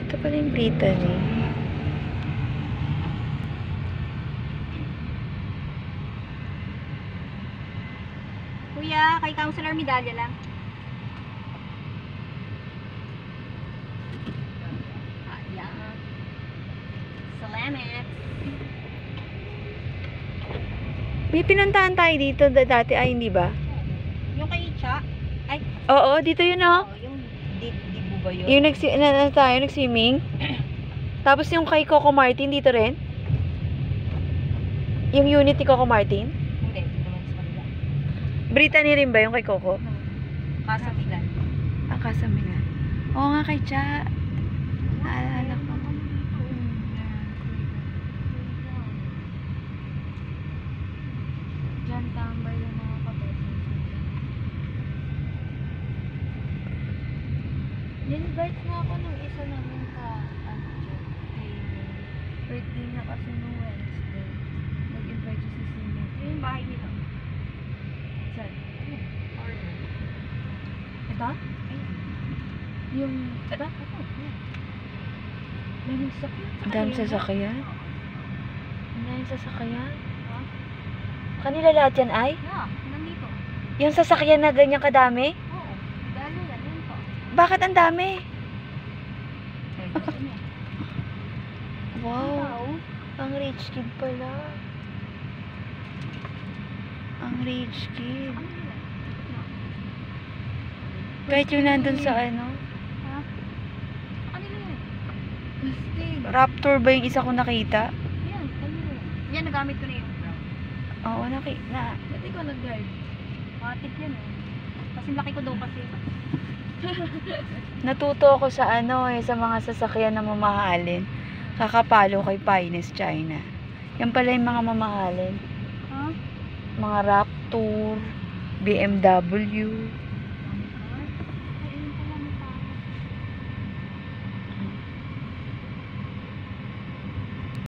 Ito pala yung Brittany. Kuya, kay Counselor medalya lang. Ayan. Salamat. May pinuntahan tayo dito dati, ay hindi ba? Yung kay Cha, ay, Oo, dito yun oh. yung Dibu ba yun? Yung nag-swimming. Tapos yung kay Coco Martin, dito rin? Yung unit ni Coco Martin? Hindi, dito naman sa kanila. Brittany rin ba yung kay Coco? Casa Milan. Ah, Casa Milan. Oo nga kay Cha. Naalala ko. Diyan tambay yung mga kapatid. Invite na ako nung isa namin ka birthday na kasi nung Wednesday. Nag-invite siya sa senior. Yung bahay nila. Saan? Ito? Yung, ito? Ito. Daming sasakyan. Ang dami sasakyan. Ang dami sasakyan. Kanila lahat yan ay? Yeah, nandito. Yung sasakyan na ganyan kadami? Oo. Dalo yan. Yan po. Bakit ang dami? Ay, gusto niya. Wow. Ang rich kid pala. Ang rich kid. Kahit yung nandun sa ano? Ha? Kanila yan. Astig. Raptor ba yung isa ko nakita? Yan, kanila yan. Yan, nagamit ko na yun. Oo, nakita. Ba't ikaw nag-guard? Matik yan eh. Kasi laki ko daw kasi. Natuto ako sa ano sa mga sasakyan na mamahalin. Kakapalo kay Finest China. Yan pala yung mga mamahalin. Ha? Mga Raptor, BMW.